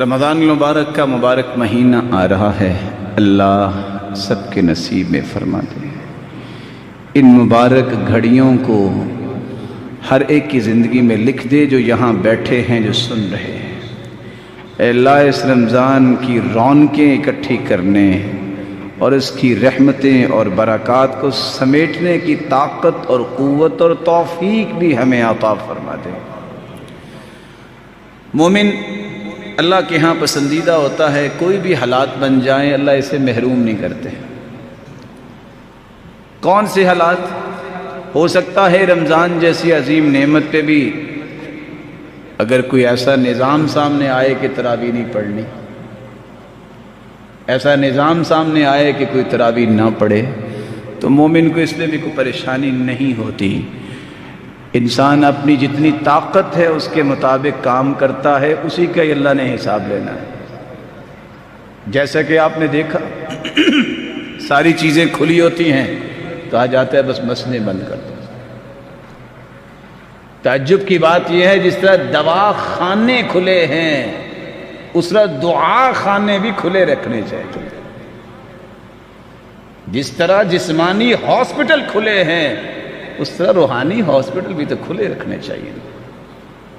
رمضان المبارک کا مبارک مہینہ آ رہا ہے، اللہ سب کے نصیب میں فرما دے۔ ان مبارک گھڑیوں کو ہر ایک کی زندگی میں لکھ دے جو یہاں بیٹھے ہیں، جو سن رہے ہیں۔ اے اللہ، اس رمضان کی رونقیں اکٹھی کرنے اور اس کی رحمتیں اور برکات کو سمیٹنے کی طاقت اور قوت اور توفیق بھی ہمیں عطا فرما دے۔ مومن اللہ کے ہاں پسندیدہ ہوتا ہے، کوئی بھی حالات بن جائیں اللہ اسے محروم نہیں کرتے۔ کون سے حالات؟ ہو سکتا ہے رمضان جیسی عظیم نعمت پہ بھی اگر کوئی ایسا نظام سامنے آئے کہ تراویح نہیں پڑھنی، ایسا نظام سامنے آئے کہ کوئی تراویح نہ پڑھے، تو مومن کو اس میں بھی کوئی پریشانی نہیں ہوتی۔ انسان اپنی جتنی طاقت ہے اس کے مطابق کام کرتا ہے، اسی کا ہی اللہ نے حساب لینا ہے۔ جیسا کہ آپ نے دیکھا ساری چیزیں کھلی ہوتی ہیں تو آ جاتا ہے بس مسئلے بند کر دو۔ تعجب کی بات یہ ہے جس طرح دوا خانے کھلے ہیں اس طرح دعا خانے بھی کھلے رکھنے چاہیے۔ جس طرح جسمانی ہاسپٹل کھلے ہیں اس طرح روحانی ہاسپٹل بھی تو کھلے رکھنے چاہیے۔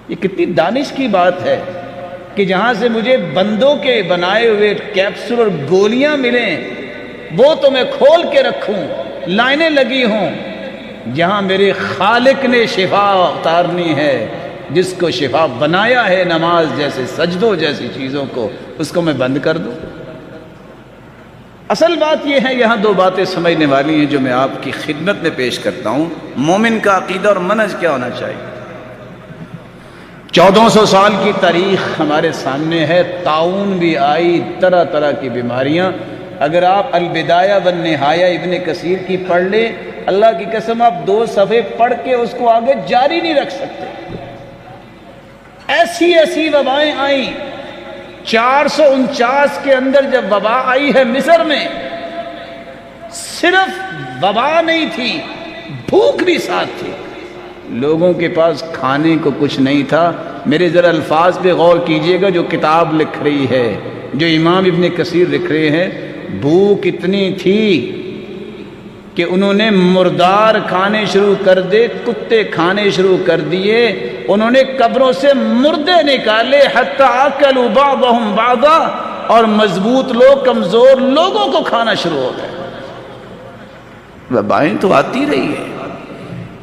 یہ کتنی دانش کی بات ہے کہ جہاں سے مجھے بندوں کے بنائے ہوئے کیپسول اور گولیاں ملیں وہ تو میں کھول کے رکھوں، لائنیں لگی ہوں۔ جہاں میرے خالق نے شفا اتارنی ہے، جس کو شفا بنایا ہے نماز جیسے سجدوں جیسی چیزوں کو، اس کو میں بند کر دوں۔ اصل بات یہ ہے، یہاں دو باتیں سمجھنے والی ہیں جو میں آپ کی خدمت میں پیش کرتا ہوں۔ مومن کا عقیدہ اور منہج کیا ہونا چاہیے؟ 1400 سال کی تاریخ ہمارے سامنے ہے، طاعون بھی آئی، طرح طرح کی بیماریاں۔ اگر آپ البدایہ والنہایہ ابن کثیر کی پڑھ لیں، اللہ کی قسم آپ 2 صفحے پڑھ کے اس کو آگے جاری نہیں رکھ سکتے۔ ایسی ایسی وبائیں آئیں۔ 449 کے اندر جب وبا آئی ہے مصر میں، صرف وبا نہیں تھی، بھوک بھی ساتھ تھی، لوگوں کے پاس کھانے کو کچھ نہیں تھا۔ میرے ذرا الفاظ پہ غور کیجئے گا جو کتاب لکھ رہی ہے، جو امام ابن کثیر لکھ رہے ہیں۔ بھوک اتنی تھی کہ انہوں نے مردار کھانے شروع کر دے، کتے کھانے شروع کر دیے، انہوں نے قبروں سے مردے نکالے، حتی اکلوا بعضهم بعضا، اور مضبوط لوگ کمزور لوگوں کو کھانا شروع ہو گئے۔ وبائیں تو آتی رہی ہے،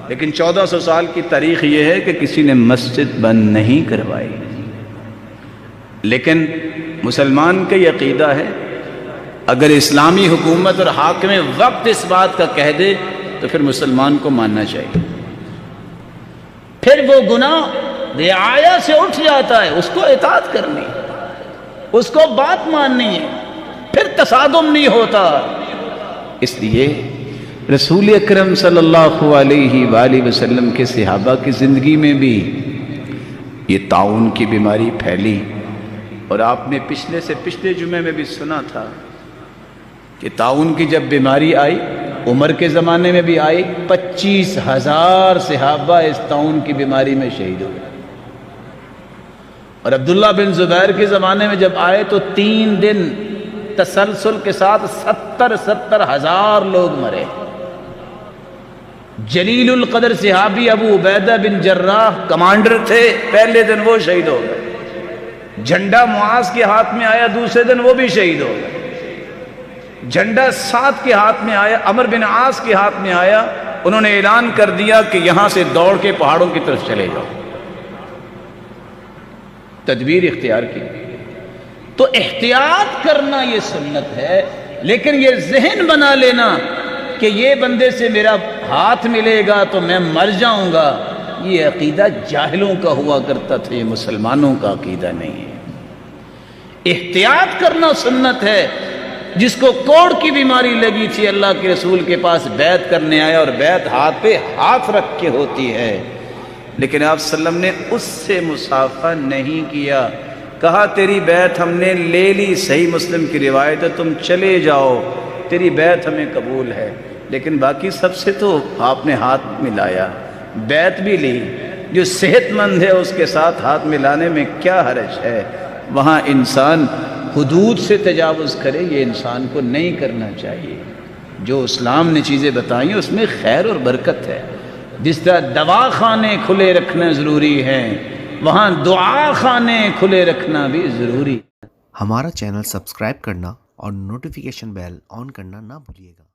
لیکن 1400 سال کی تاریخ یہ ہے کہ کسی نے مسجد بند نہیں کروائی۔ لیکن مسلمان کا یہ عقیدہ ہے، اگر اسلامی حکومت اور حاکم وقت اس بات کا کہہ دے تو پھر مسلمان کو ماننا چاہیے۔ پھر وہ گناہ رعایا سے اٹھ جاتا ہے، اس کو اطاعت کرنی ہے، اس کو بات ماننی ہے، پھر تصادم نہیں ہوتا۔ اس لیے رسول اکرم صلی اللہ علیہ وآلہ وسلم کے صحابہ کی زندگی میں بھی یہ طاعون کی بیماری پھیلی، اور آپ نے پچھلے سے پچھلے جمعے میں بھی سنا تھا کہ طاعون کی جب بیماری آئی، عمر کے زمانے میں بھی آئی، 25,000 صحابہ اس طاعون کی بیماری میں شہید ہو گئے۔ اور عبداللہ بن زبیر کے زمانے میں جب آئے تو 3 دن تسلسل کے ساتھ 70,000 لوگ مرے۔ جلیل القدر صحابی ابو عبیدہ بن جراح کمانڈر تھے، پہلے دن وہ شہید ہو گئے۔ جھنڈا معاذ کے ہاتھ میں آیا، دوسرے دن وہ بھی شہید ہو گئے۔ جھنڈا سعد کے ہاتھ میں آیا، عمر بن عاص کے ہاتھ میں آیا، انہوں نے اعلان کر دیا کہ یہاں سے دوڑ کے پہاڑوں کی طرف چلے جاؤ۔ تدبیر اختیار کی۔ تو احتیاط کرنا یہ سنت ہے، لیکن یہ ذہن بنا لینا کہ یہ بندے سے میرا ہاتھ ملے گا تو میں مر جاؤں گا، یہ عقیدہ جاہلوں کا ہوا کرتا تھا، یہ مسلمانوں کا عقیدہ نہیں ہے۔ احتیاط کرنا سنت ہے۔ جس کو کوڑ کی بیماری لگی تھی، اللہ کے رسول کے پاس بیعت کرنے آیا، اور بیعت ہاتھ پہ ہاتھ رکھ کے ہوتی ہے، لیکن آپ صلی اللہ علیہ وسلم نے اس سے مصافحہ نہیں کیا، کہا تیری بیعت ہم نے لے لی، صحیح مسلم کی روایت ہے، تم چلے جاؤ، تیری بیعت ہمیں قبول ہے۔ لیکن باقی سب سے تو آپ نے ہاتھ ملایا، بیعت بھی لی۔ جو صحت مند ہے اس کے ساتھ ہاتھ ملانے میں کیا حرج ہے؟ وہاں انسان حدود سے تجاوز کرے، یہ انسان کو نہیں کرنا چاہیے۔ جو اسلام نے چیزیں بتائیں اس میں خیر اور برکت ہے۔ جس طرح دوا خانے کھلے رکھنا ضروری ہے، وہاں دعا خانے کھلے رکھنا بھی ضروری ہے۔ ہمارا چینل سبسکرائب کرنا اور نوٹیفیکیشن بیل آن کرنا نہ بھولیے گا۔